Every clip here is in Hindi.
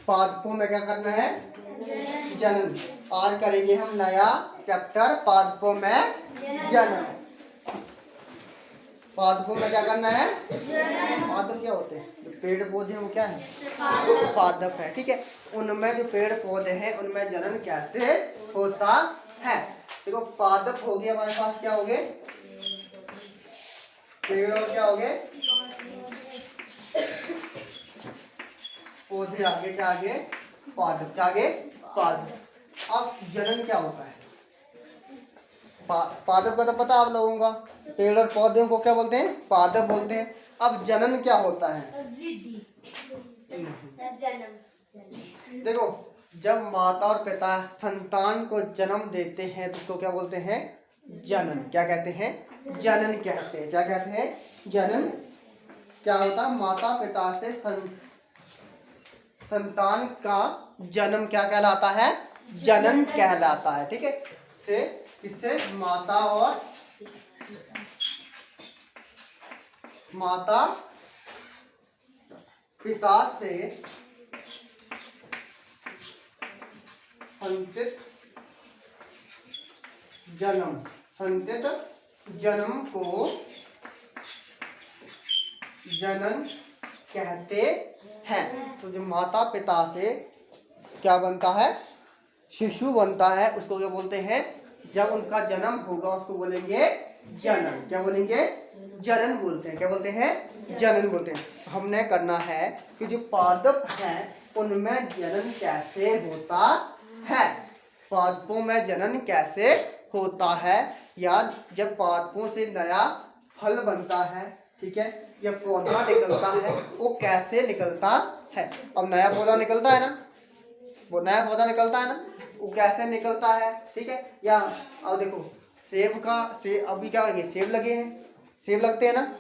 पादपों में क्या करना है? जनन। आज करेंगे हम नया चैप्टर पादपों में जनन। पादपों में क्या करना है? पादप क्या होते हैं? जो पेड़ पौधे हैं वो क्या है? पादप है। ठीक है, उनमें जो पेड़ पौधे हैं उनमें जनन कैसे होता है? देखो पादप हो गया हमारे पास, क्या हो गए? पेड़, और क्या हो गए? पौधे। आगे क्या? आगे पादप। क्या आगे? पादप। अब जनन क्या होता है? पादप का तो पता आप लोगों का, पेड़ और पौधों को क्या बोलते हैं? पादप बोलते हैं। अब जनन क्या होता है? देखो, जब माता और पिता संतान को जन्म देते हैं तो उसको क्या बोलते हैं? जनन। क्या कहते हैं? जनन कहते हैं। क्या कहते हैं? जनन। क्या होता है? माता पिता से संतान का जन्म क्या कहलाता है? जनन कहलाता है। ठीक है, इससे माता पिता से संतित जन्म को जनन कहते हैं। तो जो माता पिता से क्या बनता है? शिशु बनता है, उसको क्या बोलते हैं? जब उनका जन्म होगा उसको बोलेंगे जनन। क्या बोलेंगे? जनन बोलते हैं। क्या बोलते हैं? जनन बोलते हैं। हमने करना है कि जो पादप हैं उनमें जनन कैसे होता है। पादपों में जनन कैसे होता है, या जब पादपों से नया फल बनता है, ठीक है, या पौधा निकलता है, वो कैसे निकलता है। अब नया पौधा निकलता है ना, वो नया पौधा निकलता है ना, वो कैसे निकलता है? ठीक है, या अब देखो सेब अभी क्या है? सेब लगे हैं, सेब लगते हैं ना,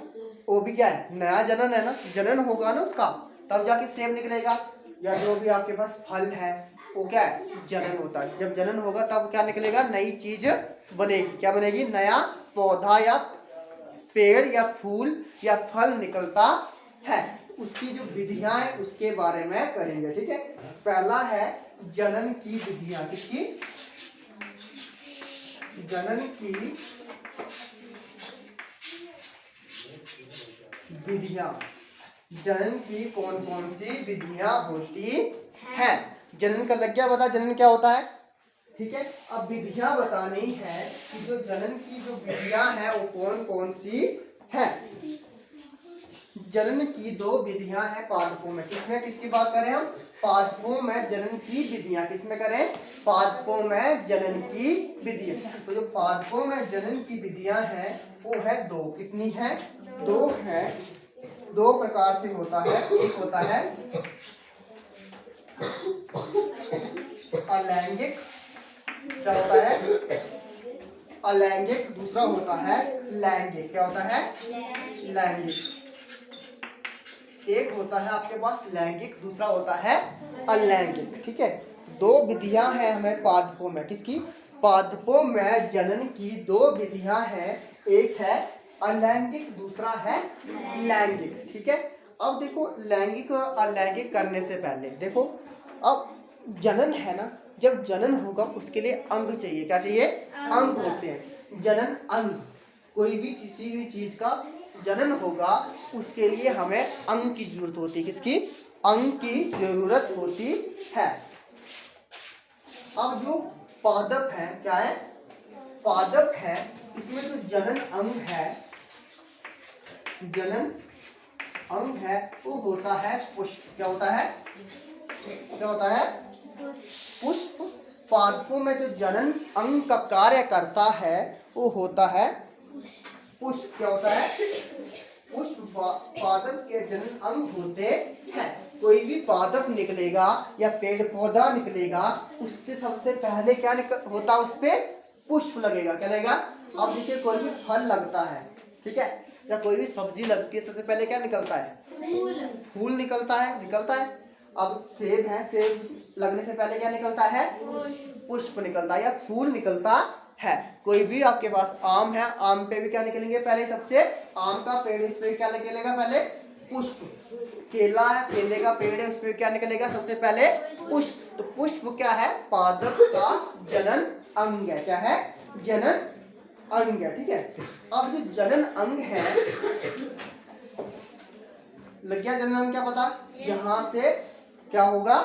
वो भी क्या है? नया जनन है ना, जनन होगा ना उसका, तब जाके सेब निकलेगा। या जो भी आपके पास फल है वो क्या है? जनन होता है। जब जनन होगा तब क्या निकलेगा? नई चीज बनेगी। क्या बनेगी? नया पौधा या पेड़ या फूल या फल निकलता है। उसकी जो विधियां है उसके बारे में करेंगे। ठीक है, पहला है जनन की विधियां। किसकी? जनन की विधियां। जनन की कौन कौन सी विधियां होती हैं? जनन का लग गया पता, जनन क्या होता है। ठीक है, अब विधियां बतानी है कि जो जनन की जो विधियां हैं वो कौन कौन सी हैं। जनन की दो विधियां हैं पादपों में। किसमें? किसकी बात करें हम? पादपों में जनन की विधियां। किसमें करें? पादपों में जनन की विधियां। तो जो पादपों में जनन की विधियां हैं वो है दो। कितनी है? दो है। दो प्रकार से होता है। एक होता है अलैंगिक। क्या होता है? अलैंगिक। दूसरा होता है लैंगिक। क्या होता है? लैंगिक। एक होता है आपके पास लैंगिक, दूसरा होता है अलैंगिक। ठीक है, दो विधियां हैं हमें पादपों में। किसकी? पादपों में जनन की दो विधियां हैं। एक है अलैंगिक, दूसरा है लैंगिक। ठीक है, अब देखो लैंगिक और अलैंगिक करने से पहले देखो, अब जनन है ना, जब जनन होगा उसके लिए अंग चाहिए। क्या चाहिए? अंग होते हैं। जनन अंग, कोई भी किसी भी चीज का जनन होगा उसके लिए हमें अंग की जरूरत होती है। किसकी? अंग की जरूरत होती है। अब जो पादप है, क्या है? पादप है, इसमें जो जनन अंग है, जनन अंग है वो होता है पुष्प। क्या होता है? क्या होता है? पुष्प। पादपों में जो जनन अंग का कार्य करता है वो होता है पुष्प। क्या होता है? पुष्प पादप के जनन अंग होते हैं। कोई भी पादप निकलेगा या पेड़ पौधा निकलेगा, उससे सबसे पहले क्या होता है? उस पे पुष्प लगेगा। क्या लगेगा? अब जैसे कोई भी फल लगता है, ठीक है, या कोई भी सब्जी लगती है, सबसे पहले क्या निकलता है? फूल निकलता है। अब सेब है, सेब लगने से पहले क्या निकलता है? पुष्प निकलता है या फूल निकलता है। कोई भी आपके पास आम है, आम पे भी क्या निकलेंगे? पहले सबसे आम का पेड़, इस पे क्या निकलेगा? पहले पुष्प। केला है, केले का पेड़ है, उसमें क्या निकलेगा सबसे पहले? पुष्प। तो पुष्प क्या है? पादप का जनन अंग है। क्या है? जनन अंग है। ठीक है। अब जो जनन अंग है, लग गया जनन अंग क्या पता? यहां से क्या होगा?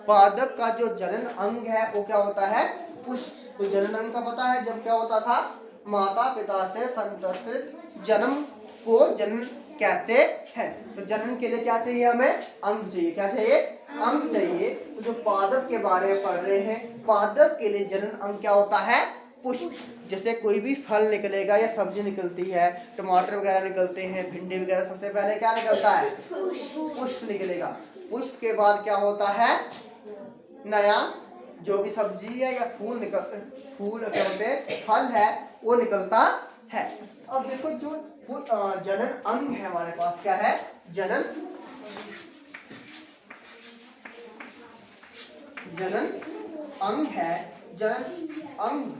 पादप का जो जनन अंग है वो क्या होता है? पुष्प। तो जनन अंग का पता है, जब क्या होता था? माता पिता से संतत जन्म को जनन कहते हैं। तो जनन के लिए क्या चाहिए हमें? अंग चाहिए। क्या चाहिए? अंग चाहिए। तो जो पादप के बारे में पढ़ रहे हैं, पादप के लिए जनन अंग क्या होता है? पुष्प। जैसे कोई भी फल निकलेगा या सब्जी निकलती है, टमाटर वगैरह निकलते हैं, भिंडी वगैरह, सबसे पहले क्या निकलता है? पुष्प निकलेगा। पुष्प के बाद क्या होता है? नया जो भी सब्जी है या फूल क्या होते हैं, फल है, वो निकलता है। अब देखो जो जनन अंग है हमारे पास, क्या है? जनन अंग है। जनन अंग।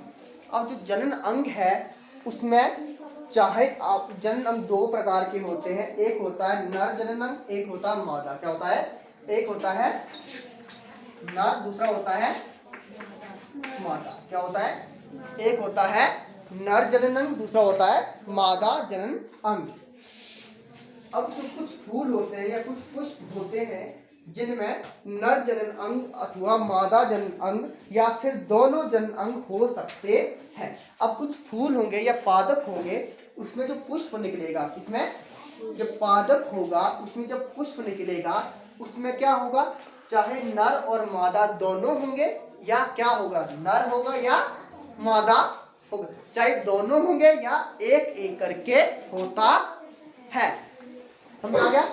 अब जो जनन अंग है उसमें चाहे आप, जनन अंग दो प्रकार के होते हैं। एक होता है नर जनन अंग, एक होता है मादा। क्या होता है? एक होता है नर, दूसरा होता है मादा। क्या होता है? एक होता है नर जनन अंग, दूसरा होता है मादा जनन अंग। अब जो कुछ फूल होते हैं या कुछ पुष्प होते हैं जिनमें नर जनन अंग अथवा मादा जनन अंग या फिर दोनों जनन अंग हो सकते हैं। अब कुछ फूल होंगे या पादप होंगे, उसमें जो पुष्प निकलेगा, किसमें? जब पादप होगा उसमें जब पुष्प निकलेगा, उसमें क्या होगा? चाहे नर और मादा दोनों होंगे, या क्या होगा? नर होगा या मादा होगा। चाहे दोनों होंगे या एक एक करके होता है। समझ आ गया?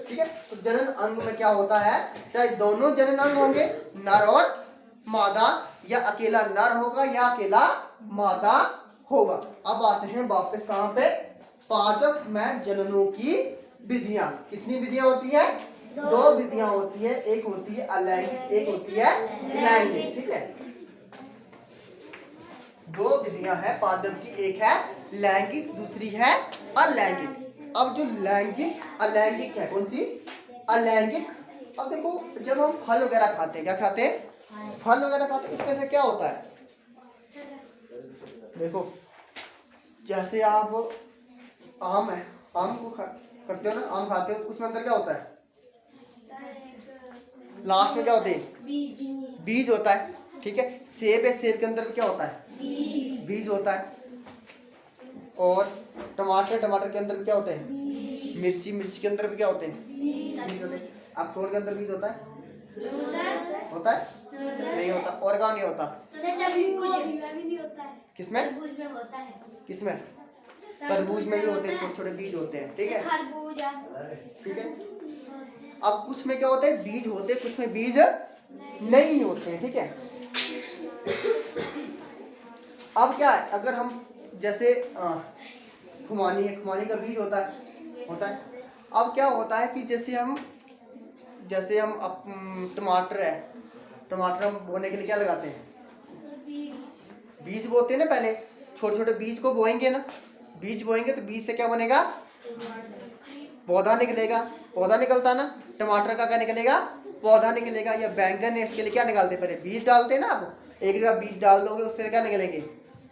ठीक है। तो जनन अंग में क्या होता है? चाहे दोनों जनन अंग होंगे, नर और मादा, या अकेला नर होगा या अकेला मादा होगा। अब आते हैं वापस कहां पे? पादप में जननों की विधियां। कितनी विधियां होती है? दो विधियां होती है। एक होती है अलैंगिक, एक होती है लैंगिक। ठीक है। दो विधियां हैं पादप की, एक है लैंगिक, दूसरी है अलैंगिक। अब जो लैंगिक अलैंगिक है, कौन सी? अलैंगिक। अब देखो जब हम फल वगैरह खाते हैं, क्या खाते हैं? फल वगैरह खाते हैं, इसमें से क्या होता है? देखो जैसे आप आम है, आम को करते हो ना, आम खाते हो, उसमें अंदर क्या होता है? लास्ट में क्या होते हैं? बीज होता है। ठीक है। सेब है, सेब के अंदर क्या होता है? बीज होता है। और टमाटर, टमाटर के अंदर क्या होते हैं? मिर्ची, मिर्ची के अंदर भी क्या होते हैं? बीज होते हैं। अखरोट के अंदर बीज होता है? होता है? नहीं होता। और कहाँ नहीं होता? किसमें? किसमें? तरबूज में भी होते हैं, छोटे छोटे बीज होते हैं। ठीक है। ठीक है। अब कुछ में क्या होता है? बीज होते हैं, कुछ में बीज नहीं होते हैं। ठीक है। अब क्या है? अगर हम जैसे खुमानी है, खुमानी का बीज होता है। अब क्या होता है कि जैसे हम टमाटर है, टमाटर हम बोने के लिए क्या लगाते हैं? बीज बोते हैं ना पहले। छोटे छोटे बीज को बोएंगे ना, बीज बोएंगे तो बीज से क्या बनेगा? पौधा निकलेगा। पौधा निकलता ना, टमाटर का क्या निकलेगा? पौधा निकलेगा। या बैंगन है, इसके लिए क्या निकालते हैं? पहले बीज डालते हैं ना। आप एक जगह बीज डाल दोगे, उससे क्या निकलेंगे?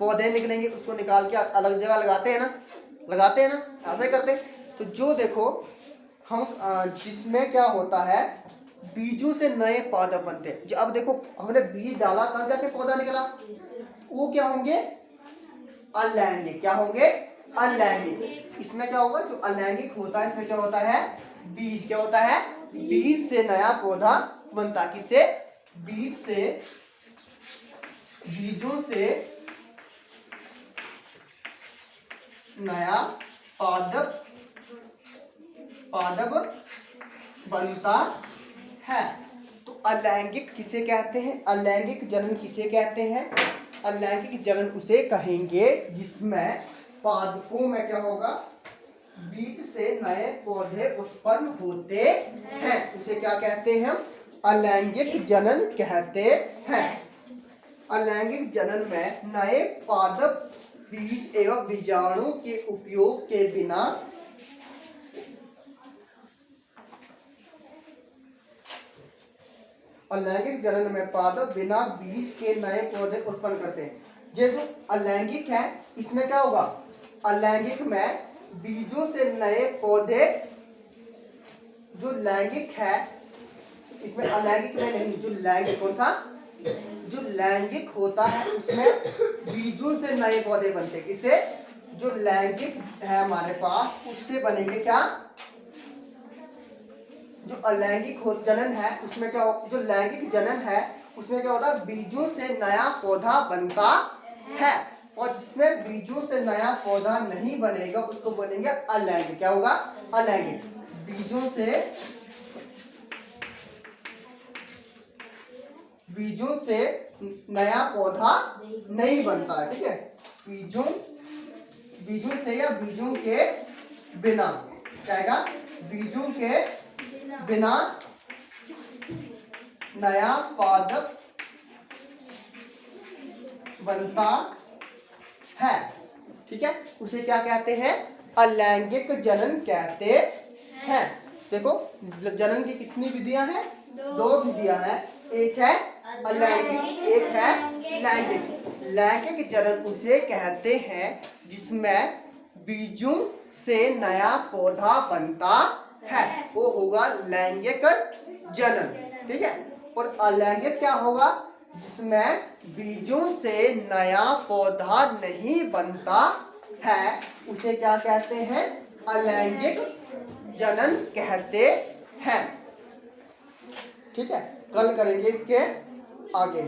पौधे निकलेंगे। उसको निकाल के अलग जगह लगाते हैं ना, ऐसा ही करते हैं। तो जो देखो हम जिसमें क्या होता है, बीजों से नए पादप बनते हैं। अब देखो हमने बीज डाला तब जाके पौधा निकला, वो क्या होंगे? अलैंगिक। क्या होंगे? अलैंगिक। इसमें क्या होगा? जो अलैंगिक होता है इसमें क्या होता है? बीज। क्या होता है? बीज से नया पौधा बनता है। किससे? बीज से, बीजों से नया पादप बनता है। तो अलैंगिक किसे कहते हैं? अलैंगिक जनन किसे कहते हैं? अलैंगिक जनन उसे कहेंगे जिसमें पादपों में क्या होगा? बीज से नए पौधे उत्पन्न होते हैं। उसे क्या कहते हैं? अलैंगिक जनन कहते हैं। अलैंगिक जनन में नए पादप बीज एवं बीजाणु के उपयोग के बिना अलैंगिक जनन में पादप बिना बीज के नए पौधे उत्पन्न करते हैं। ये जो अलैंगिक है इसमें क्या होगा, अलैंगिक में बीजों से नए पौधे, जो लैंगिक है इसमें अलैंगिक में नहीं, जो लैंगिक कौन सा, जो लैंगिक होता है उसमें बीजों से नए पौधे बनते हैं। इससे जो लैंगिक है हमारे पास उससे बनेंगे क्या, जो अलैंगिक जनन है उसमें क्या, जो लैंगिक जनन है उसमें क्या होता है, बीजों से नया पौधा बनता है। और जिसमें बीजों से नया पौधा नहीं बनेगा उसको बनेंगे अलैंगिक। क्या होगा, अलैंगिक। बीजों से नया पौधा नहीं बनता है, ठीक है। बीजों से या बीजों के बिना, क्या आएगा, बीजों के बिना नया पादप बनता है, ठीक है। उसे क्या कहते हैं, अलैंगिक जनन कहते हैं। देखो जनन की कितनी विधियां हैं, दो विधियां हैं, एक है अलैंगिक, एक है लैंगिक। लैंगिक जनन उसे कहते हैं जिसमें बीजों से नया पौधा बनता है, वो होगा लैंगिक जनन, ठीक है। और अलैंगिक क्या होगा, जिसमें बीजों से नया पौधा नहीं बनता है, उसे क्या कहते हैं, अलैंगिक जनन कहते हैं, ठीक है। कल करेंगे इसके आगे।